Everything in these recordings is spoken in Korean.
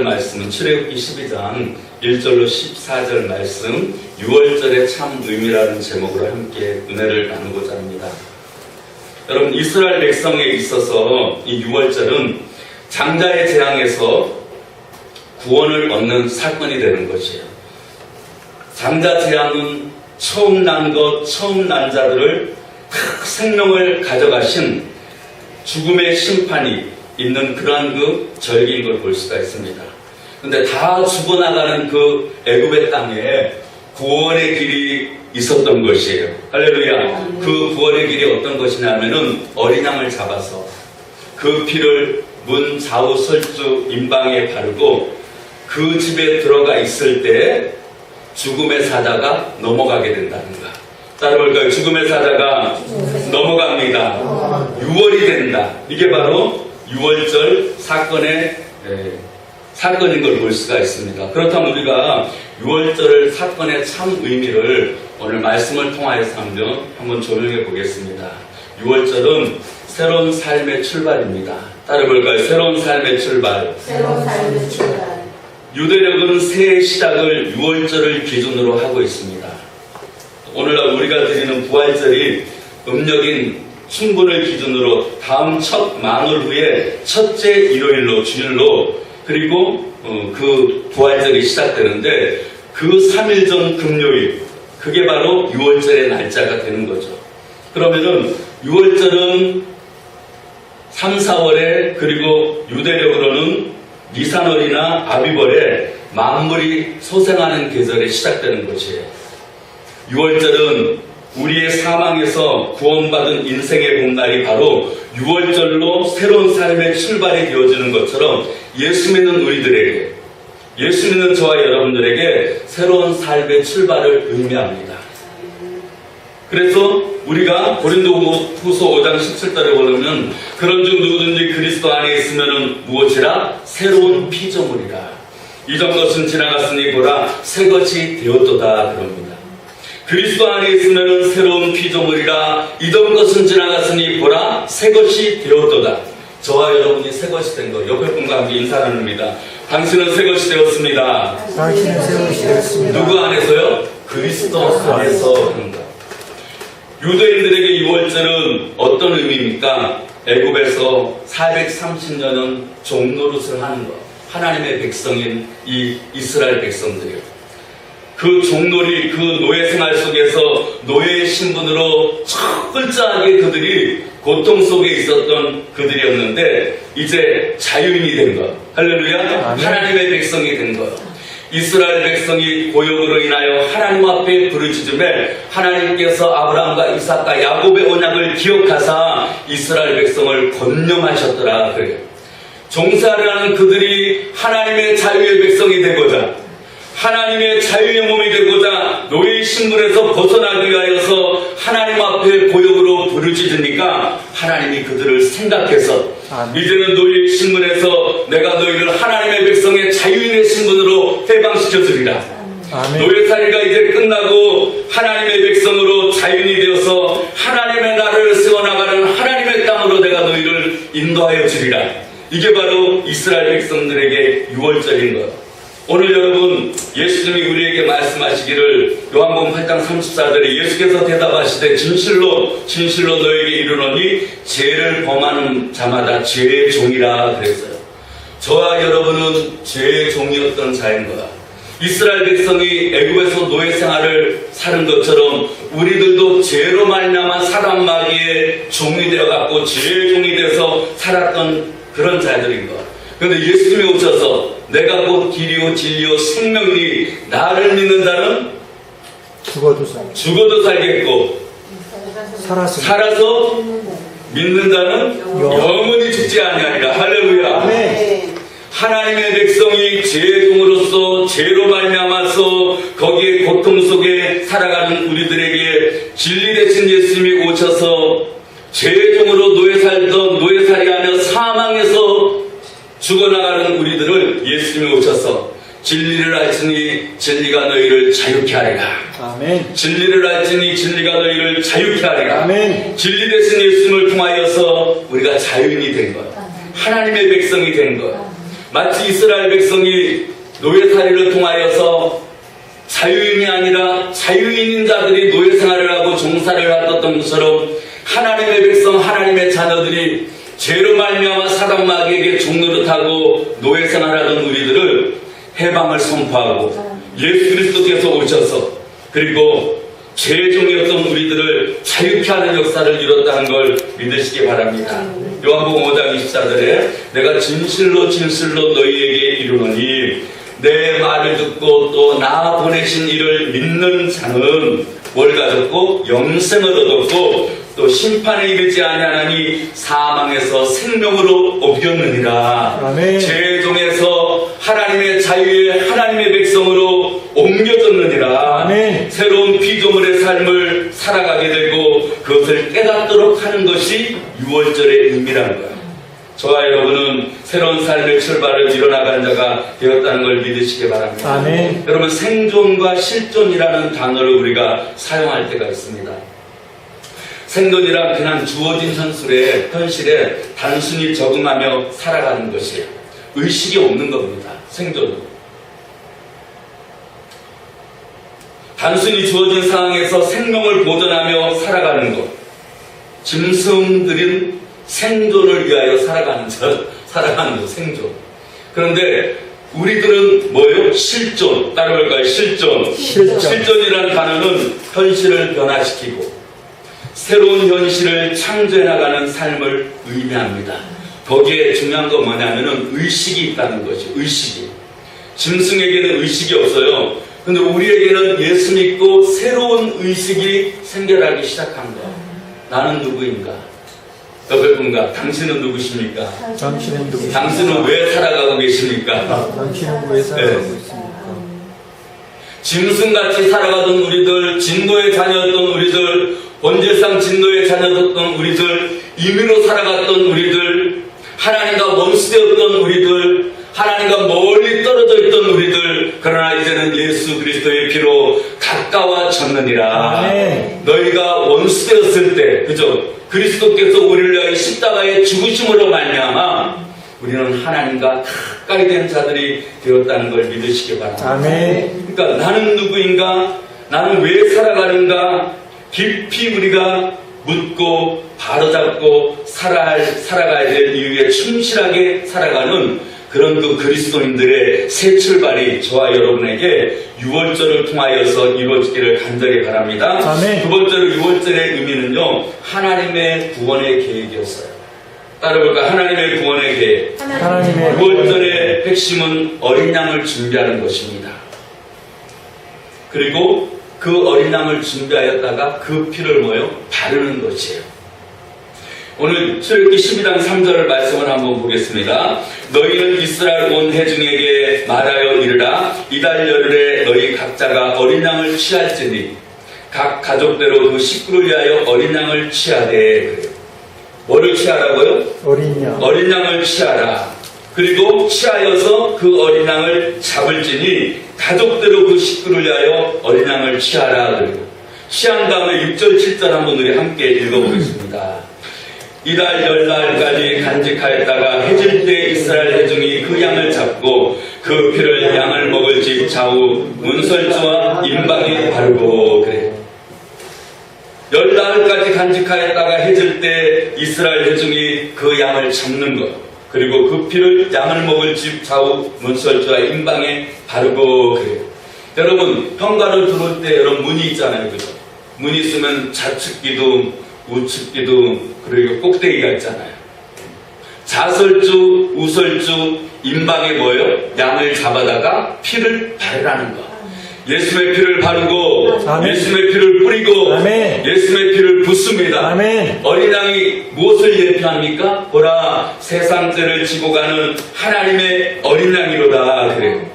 말씀은 출애굽기 12장 1절로 14절 말씀 6월절의 참 의미라는 제목으로 함께 은혜를 나누고자 합니다. 여러분, 이스라엘 백성에 있어서 이 6월절은 장자의 재앙에서 구원을 얻는 사건이 되는 것이에요. 장자 재앙은 처음 난 것, 처음 난 자들을 생명을 가져가신 죽음의 심판이 있는 그러한 그 절기인 걸 볼 수가 있습니다. 근데 다 죽어나가는 그 애굽의 땅에 구원의 길이 있었던 것이에요. 할렐루야. 그 구원의 길이 어떤 것이냐면은 어린 양을 잡아서 그 피를 문 좌우 설주 임방에 바르고 그 집에 들어가 있을 때 죽음의 사자가 넘어가게 된다는 거. 따라볼까요? 죽음의 사자가 넘어갑니다. 6월이 된다. 이게 바로 6월절 사건의 사건인 걸 볼 수가 있습니다. 그렇다면 우리가 6월절 사건의 참 의미를 오늘 말씀을 통하여서 한번 조명해 보겠습니다. 6월절은 새로운 삶의 출발입니다. 따라볼까요? 새로운 삶의 출발. 새로운 삶의 출발. 유대력은 새해 시작을 6월절을 기준으로 하고 있습니다. 오늘날 우리가 드리는 부활절이 음력인 춘분을 기준으로 다음 첫 만월 후에 첫째 일요일로 주일로 그리고 그 부활절이 시작되는데 그 3일 전 금요일 그게 바로 6월절의 날짜가 되는 거죠. 그러면은 6월절은 3, 4월에 그리고 유대력으로는 니산월이나 아비월에 만물이 소생하는 계절에 시작되는 것이에요. 6월절은 우리의 사망에서 구원받은 인생의 봄날이 바로 6월절로 새로운 삶의 출발이 되어지는 것처럼 예수 믿는 우리들에게, 예수 믿는 저와 여러분들에게 새로운 삶의 출발을 의미합니다. 그래서 우리가 고린도후서 5장 17절에 보면 그런즉 누구든지 그리스도 안에 있으면 무엇이라? 새로운 피조물이라. 이전 것은 지나갔으니 보라 새 것이 되었도다 그럽니다. 그리스도 안에 있으면 새로운 피조물이라. 이전 것은 지나갔으니 보라 새 것이 되었도다. 저와 여러분이 새 것이 된 것, 옆에 분과 함께 인사 나눕니다. 당신은 새 것이 되었습니다. 당신은 새 것이 되었습니다. 누구 안에서요? 그리스도 안에서 그런 것. 유대인들에게 6월절은 어떤 의미입니까? 애굽에서 430년은 종노릇을 하는 것. 하나님의 백성인 이 이스라엘 백성들이요. 그 종놀이, 그 노예 생활 속에서 노예의 신분으로 철저하게 그들이 고통 속에 있었던 그들이었는데 이제 자유인이 된 것. 할렐루야. 하나님의 백성이 된 것. 이스라엘 백성이 고역으로 인하여 하나님 앞에 부르짖음에 하나님께서 아브라함과 이삭과 야곱의 언약을 기억하사 이스라엘 백성을 건념하셨더라 그래요. 종살이하는 그들이 하나님의 자유의 백성이 되고자 하나님의 자유의 몸이 되고자 노예의 신분에서 벗어나기 위하여서 하나님 앞에 고역으로 부르짖으니까 하나님이 그들을 생각해서 이제는 노예의 신분에서 내가 너희를 하나님의 백성의 자유인의 신분으로 해방시켜 주리라. 노예살이가 이제 끝나고 하나님의 백성으로 자유인이 되어서 하나님의 나라를 세워나가는 하나님의 땅으로 내가 너희를 인도하여 주리라. 이게 바로 이스라엘 백성들에게 6월절인 것. 오늘 여러분 예수님이 우리에게 말씀하시기를 요한복음 8장 34절에 예수께서 대답하시되 진실로 너에게 이르노니 죄를 범하는 자마다 죄의 종이라 그랬어요. 저와 여러분은 죄의 종이었던 자인 거야. 이스라엘 백성이 애굽에서 노예 생활을 사는 것처럼 우리들도 죄로 말미암아 사람 마귀의 종이 되어갖고 죄의 종이 돼서 살았던 그런 자들인 거야. 그런데 예수님이 오셔서 내가 곧 길이요 진리요 생명이니 나를 믿는 자는 죽어도 살겠고 살아서 믿는 자는 영원히 죽지 아니하리라. 할렐루야. 아멘. 하나님의 백성이 죄의 종으로서 죄로 말미암아서 거기에 고통 속에 살아가는 우리들에게 진리 되신 예수님이 오셔서 죄의 종으로 노예살이 하며 사망에서 죽어나가는 우리들을 예수님이 오셔서 진리를 알지니 진리가 너희를 자유케 하리라. 아멘. 진리를 알지니 진리가 너희를 자유케 하리라. 아멘. 진리 되신 예수님을 통하여서 우리가 자유인이 된 것, 하나님의 백성이 된 것. 마치 이스라엘 백성이 노예살이를 통하여서 자유인이 아니라 자유인인 자들이 노예 생활을 하고 종사를 했던 것처럼 하나님의 백성, 하나님의 자녀들이 죄로 말미암아 사단 마귀에게 종노릇하고 노예 생활하던 우리들을 해방을 선포하고 예수 그리스도께서 오셔서 그리고 죄종이었던 우리들을 자유케 하는 역사를 이뤘다는 걸 믿으시기 바랍니다. 요한복음 5장 24절에 내가 진실로 진실로 너희에게 이르노니 내 말을 듣고 또 나 보내신 이를 믿는 자는 뭘 가졌고 영생을 얻었고 또 심판에 이르지 아니하나니 사망에서 생명으로 옮겼느니라. 아멘. 죄종에서 하나님의 자유의 하나님의 백성으로 옮겨졌느니라. 아멘. 새로운 피조물의 삶을 살아가게 되고 그것을 깨닫도록 하는 것이 유월절의 의미라는 거예요. 저와 여러분은 새로운 삶의 출발을 이뤄나간 자가 되었다는 걸 믿으시기 바랍니다. 아멘. 여러분, 생존과 실존이라는 단어를 우리가 사용할 때가 있습니다. 생존이란 그냥 주어진 현실에 단순히 적응하며 살아가는 것이에요. 의식이 없는 겁니다. 생존은. 단순히 주어진 상황에서 생명을 보존하며 살아가는 것. 짐승들은 생존을 위하여 살아가는 것, 생존. 그런데 우리들은 뭐예요? 실존. 따라볼까요? 실존. 실존이라는 단어는 현실을 변화시키고 새로운 현실을 창조해 나가는 삶을 의미합니다. 거기에 중요한 건 뭐냐면은 의식이 있다는 거죠. 의식이. 짐승에게는 의식이 없어요. 근데 우리에게는 예수 믿고 새로운 의식이 생겨나기 시작한 거예요. 나는 누구인가? 여러분과 당신은 누구십니까? 당신은 누구십니까? 당신은 왜 살아가고 계십니까? 당신은 왜 살아가고 있습니까? 짐승같이 살아가던 우리들, 진노의 자녀였던 우리들, 본질상 진노의 자녀였던 우리들, 임의로 살아갔던 우리들, 하나님과 원수되었던 우리들, 하나님과 멀리 떨어져 있던 우리들, 그러나 이제는 예수 그리스도의 피로 가까워졌느니라. 아멘. 너희가 원수되었을 때, 그죠? 그리스도께서 우리를 위하여 십자가에 죽으심으로 말미암아 우리는 하나님과 가까이 된 자들이 되었다는 걸 믿으시기 바랍니다. 아멘. 그러니까 나는 누구인가? 나는 왜 살아가는가? 깊이 우리가 묻고 바로잡고 살아가야 될 이유에 충실하게 살아가는 그런 그 그리스도인들의 새 출발이 저와 여러분에게 유월절을 통하여서 이루어지기를 간절히 바랍니다. 아멘. 두 번째로 유월절의 의미는요, 하나님의 구원의 계획이었어요. 따라볼까? 하나님의 구원의 계획. 하나님의 유월절의 핵심은 어린 양을 준비하는 것입니다. 그리고 그 어린 양을 준비하였다가 그 피를 바르는 것이에요. 오늘 출애굽기 12장 3절 말씀을 한번 보겠습니다. 너희는 이스라엘 온 회중에게 말하여 이르라. 이달 열흘에 너희 각자가 어린 양을 취할지니 각 가족대로 그 식구를 위하여 어린 양을 취하되. 그래요. 뭐를 취하라고요? 어린 양. 어린 양을 취하라. 그리고 취하여서 그 어린 양을 잡을지니 가족대로 그 식구를 위하여 어린 양을 취하라. 그래요. 취한 다음에 6절 7절 한번 우리 함께 읽어보겠습니다. 이달 열날까지 간직하였다가 해질 때 이스라엘 회중이 그 양을 잡고 그 피를 양을 먹을 집 좌우 문설주와 임방에 바르고. 그래. 열날까지 간직하였다가 해질 때 이스라엘 회중이 그 양을 잡는 것, 그리고 그 피를 양을 먹을 집 좌우 문설주와 임방에 바르고. 그래요. 여러분, 현관을 들어올 때 여러분 문이 있잖아요, 그죠? 문이 있으면 좌측기둥, 우측기둥, 그리고 꼭대기가 있잖아요. 좌설주, 우설주, 임방에 뭐예요? 양을 잡아다가 피를 바르라는 거. 예수의 피를 바르고, 아멘. 예수의 피를 뿌리고, 아멘. 예수의 피를 붓습니다. 아멘. 어린 양이 무엇을 예표합니까? 보라, 세상 죄를 지고 가는 하나님의 어린 양이로다. 그래요.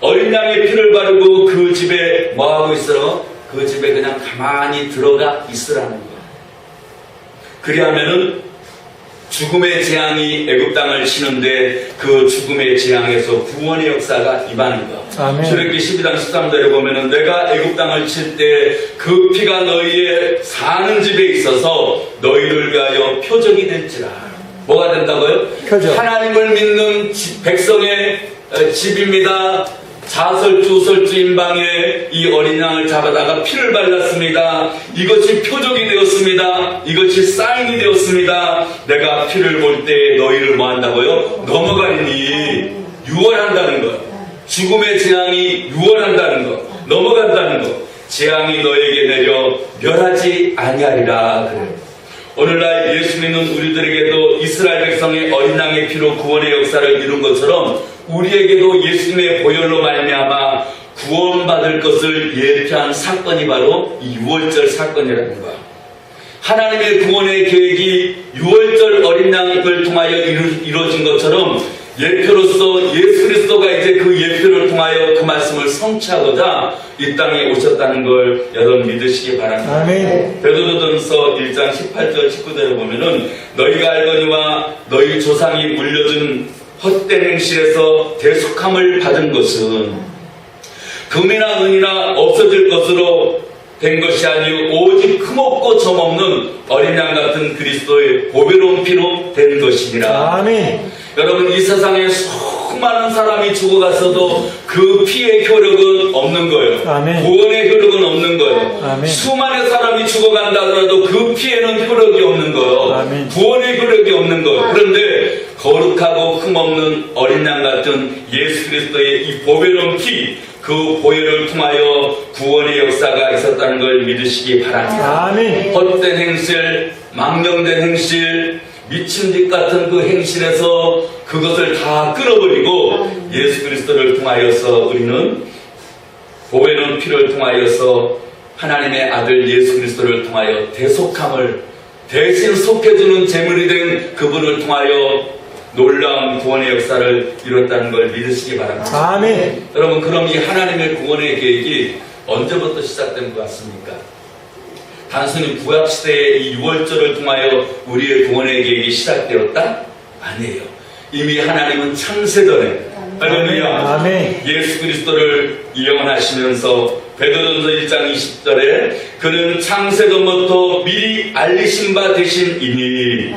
어린 양의 피를 바르고 그 집에 뭐하고 있어? 그 집에 그냥 가만히 들어가 있으라는 거예요. 그리하면은 죽음의 재앙이 애굽 땅을 치는데 그 죽음의 재앙에서 구원의 역사가 임하는 거. 아멘. 출애굽기 12장 13절에 보면은 내가 애굽 땅을 칠 때 그 피가 너희의 사는 집에 있어서 너희를 위하여 표적이 될지라. 뭐가 된다고요? 표적. 하나님을 믿는 백성의 집입니다. 자설주 임방에 이 어린 양을 잡아다가 피를 발랐습니다. 이것이 표적이 되었습니다. 이것이 사인이 되었습니다. 내가 피를 볼 때 너희를 뭐 한다고요? 넘어가리니 유월한다는 것. 죽음의 재앙이 유월한다는 것. 넘어간다는 것. 재앙이 너에게 내려 멸하지 아니하리라. 그래요. 오늘날 예수 믿는 우리들에게도 이스라엘 백성의 어린 양의 피로 구원의 역사를 이룬 것처럼 우리에게도 예수님의 보혈로 말미암아 구원받을 것을 예표한 사건이 바로 이 유월절 사건이라는 거야. 하나님의 구원의 계획이 유월절 어린 양을 통하여 이루어진 것처럼 예표로서 예수 그리스도가 이제 그 예표를 통하여 그 말씀을 성취하고자 이 땅에 오셨다는 걸 여러분 믿으시기 바랍니다. 아멘. 베드로전서 1장 18절 19절에 보면은 너희가 알거니와 너희 조상이 물려준 헛된 행실에서 대속함을 받은 것은 금이나 은이나 없어질 것으로 된 것이 아니요 오직 흠없고 점없는 어린 양 같은 그리스도의 보배로운 피로 된 것이니라. 아멘. 여러분 이 세상에 수많은 사람이 죽어갔어도 그 피의 효력은 없는 거예요. 아멘. 구원의 효력은 없는 거예요. 아멘. 수많은 사람이 죽어간다 하더라도 그 피에는 효력이 없는 거예요. 아멘. 구원의 효력이 없는 거예요. 그런데 거룩하고 흠없는 어린 양 같은 예수 그리스도의 이 보배로운 피, 그 보혈을 통하여 구원의 역사가 있었다는 걸 믿으시기 바랍니다. 아멘. 헛된 행실, 망령된 행실, 미친 짓 같은 그 행실에서 그것을 다 끌어버리고 예수 그리스도를 통하여서 우리는 보배로운 피를 통하여서 하나님의 아들 예수 그리스도를 통하여 대속함을 대신 속해주는 제물이 된 그분을 통하여 놀라운 구원의 역사를 이뤘다는 걸 믿으시기 바랍니다. 아멘. 여러분 그럼 이 하나님의 구원의 계획이 언제부터 시작된 것 같습니까? 단순히 구약시대의 이 유월절을 통하여 우리의 구원의 계획이 시작되었다? 아니에요. 이미 하나님은 창세전에 할렐루야 아멘. 예수 그리스도를 예언하시면서 베드로전서 1장 20절에 그는 창세전부터 미리 알리신 바 되신 이니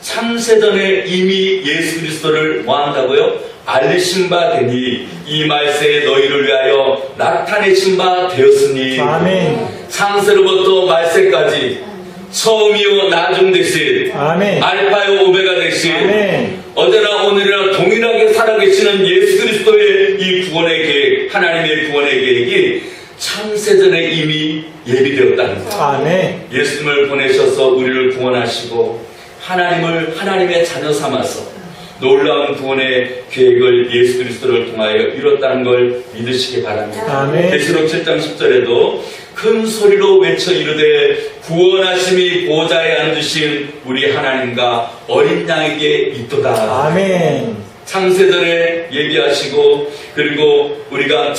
창세전에 이미 예수 그리스도를 뭐 한다고요? 알리신 바 되니 이 말세에 너희를 위하여 나타내신 바 되었으니 아멘. 창세로부터 말세까지 처음이요 나중 되신 아멘. 알파요 오메가 되신 아멘. 어제나 오늘이나 동일하게 살아계시는 예수 그리스도의 이 구원의 계획, 하나님의 구원의 계획이 창세전에 이미 예비되었다는 거예요. 아멘. 예수님을 보내셔서 우리를 구원하시고 하나님을 하나님의 자녀 삼아서 놀라운 구원의 계획을 예수 그리스도를 통하여 이뤘다는 걸 믿으시기 바랍니다. 아멘. 계시록 7장 10절에도 큰 소리로 외쳐 이르되 구원하심이 보좌에 앉으신 우리 하나님과 어린 양에게 있도다. 아멘. 창세전에 예비하시고 그리고 우리가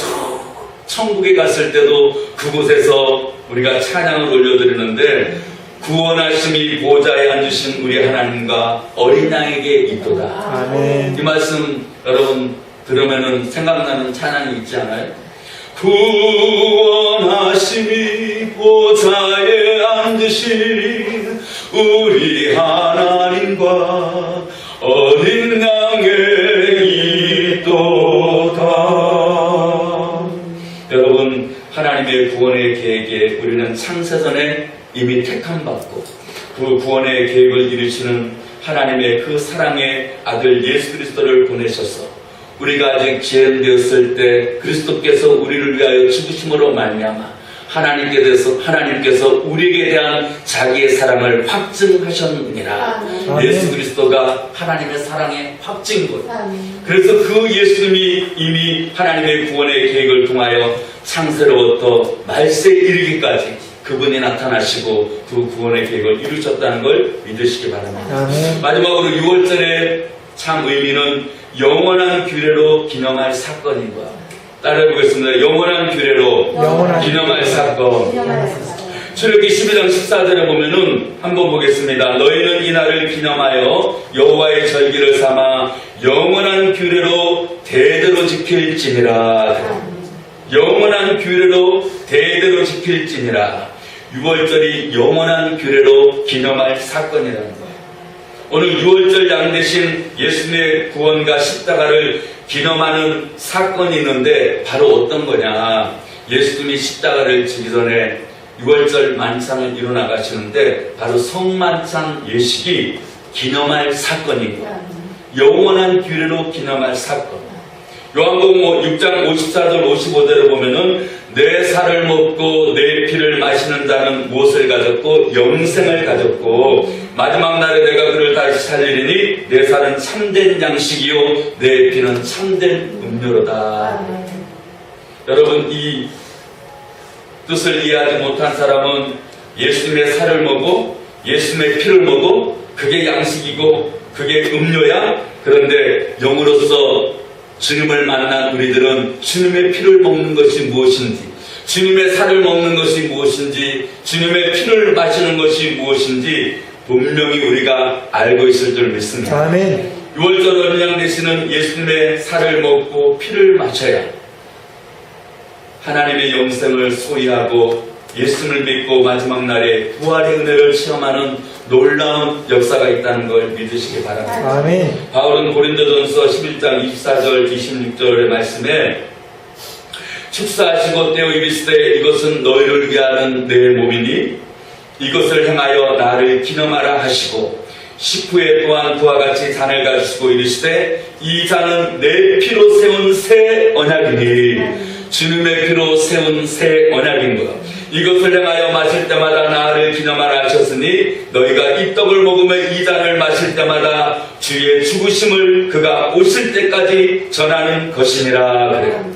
천국에 갔을 때도 그곳에서 우리가 찬양을 올려드리는데 구원하심이 보좌에 앉으신 우리 하나님과 어린 양에게 있도다. 아멘. 이 말씀 여러분 들으면은 생각나는 찬양이 있지 않아요? 구원하심이 보좌에 앉으신 우리 하나님과 어린 양에 있도다. 여러분 하나님의 구원의 계획에 우리는 창세전에 이미 택함받고 그 구원의 계획을 이루시는 하나님의 그 사랑의 아들 예수 그리스도를 보내셔서 우리가 아직 죄인되었을 때 그리스도께서 우리를 위하여 죽으심으로 말미암아 하나님께서 우리에게 대한 자기의 사랑을 확증하셨느니라. 예수 그리스도가 하나님의 사랑의 확증인 거예요. 그래서 그 예수님이 이미 하나님의 구원의 계획을 통하여 창세로부터 말세에 이르기까지 그분이 나타나시고 그 구원의 계획을 이루셨다는 걸 믿으시기 바랍니다. 아멘. 마지막으로 6월절의 참 의미는 영원한 규례로 기념할 사건인 거야. 따라해보겠습니다. 영원한 규례로 기념할 사건. 출애굽기 12장 14절에 보면은 한번 보겠습니다. 너희는 이날을 기념하여 여호와의 절기를 삼아 영원한 규례로 대대로 지킬지니라. 영원한 규례로 대대로 지킬지니라. 6월절이 영원한 규례로 기념할 사건이라는 거예요. 오늘 6월절 양 대신 예수님의 구원과 십자가를 기념하는 사건이 있는데 바로 어떤 거냐. 예수님이 십자가를 지기 전에 6월절 만찬을 이루어 가시는데 바로 성만찬 예식이 기념할 사건입니다. 영원한 규례로 기념할 사건. 요한복음 6장 54절 55절을 보면은 내 살을 먹고 내 피를 마시는 자는 무엇을 가졌고 영생을 가졌고 마지막 날에 내가 그를 다시 살리리니 내 살은 참된 양식이요 내 피는 참된 음료로다. 여러분, 이 뜻을 이해하지 못한 사람은 예수님의 살을 먹고 예수님의 피를 먹고 그게 양식이고 그게 음료야. 그런데 영으로서 주님을 만난 우리들은 주님의 피를 먹는 것이 무엇인지, 주님의 살을 먹는 것이 무엇인지, 주님의 피를 마시는 것이 무엇인지 분명히 우리가 알고 있을 줄 믿습니다. 아멘. 6월절 어린 양 되시는 예수님의 살을 먹고 피를 마셔야 하나님의 영생을 소유하고 예수님을 믿고 마지막 날에 부활의 은혜를 체험하는 놀라운 역사가 있다는 걸 믿으시기 바랍니다. 아멘. 바울은 고린도전서 11장 24절 26절의 말씀에 축사하시고 떼어 입으시되 이것은 너희를 위하는 내 몸이니 이것을 행하여 나를 기념하라 하시고 식후에 또한 그와 같이 잔을 가지시고 이르시되 이 잔은 내 피로 세운 새 언약이니 주님의 피로 세운 새 언약인 것. 이것을 행하여 마실 때마다 나를 기념하라 하셨으니 너희가 이 떡을 먹으며 이 잔을 마실 때마다 주의 죽으심을 그가 오실 때까지 전하는 것이니라. 그래요.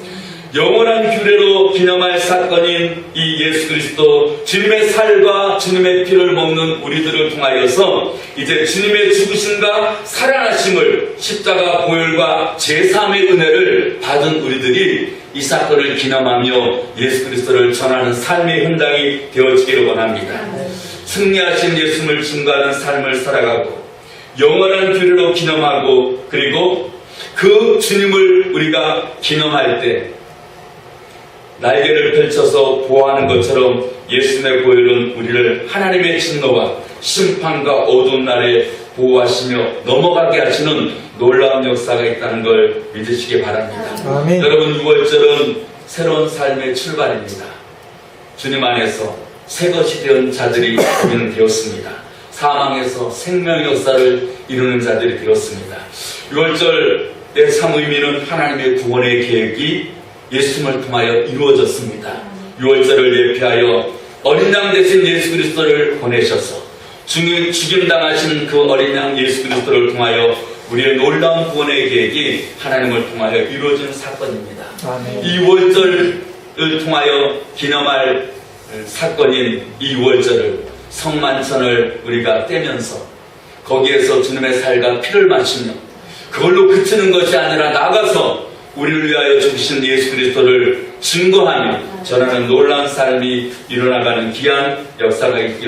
영원한 규례로 기념할 사건인 이 예수 그리스도 주님의 살과 주님의 피를 먹는 우리들을 통하여서 이제 주님의 죽으심과 살아나심을 십자가 보혈과 제3의 은혜를 받은 우리들이 이 사건을 기념하며 예수 그리스도를 전하는 삶의 현장이 되어지기를 원합니다. 승리하신 예수님을 증거하는 삶을 살아가고 영원한 규례로 기념하고 그리고 그 주님을 우리가 기념할 때 날개를 펼쳐서 보호하는 것처럼 예수님의 보혈은 우리를 하나님의 진노와 심판과 어두운 날에 보호하시며 넘어가게 하시는 놀라운 역사가 있다는 걸 믿으시기 바랍니다. 아멘. 여러분, 6월절은 새로운 삶의 출발입니다. 주님 안에서 새 것이 된 자들이 우리는 되었습니다. 사망에서 생명의 역사를 이루는 자들이 되었습니다. 6월절의 참 의미는 하나님의 구원의 계획이 예수님을 통하여 이루어졌습니다. 6월절을 예표하여 어린 양 대신 예수 그리스도를 보내셔서 죽임당하신 그 어린 양 예수 그리스도를 통하여 우리의 놀라운 구원의 계획이 하나님을 통하여 이루어진 사건입니다. 아멘. 이 6월절을 통하여 기념할 사건인 이 6월절을 성만찬을 우리가 떼면서 거기에서 주님의 살과 피를 마시며 그걸로 그치는 것이 아니라 나가서 우리를 위하여 죽으신 예수 그리스도를 증거하며 전하는 놀라운 삶이 일어나가는 귀한 역사가 있기를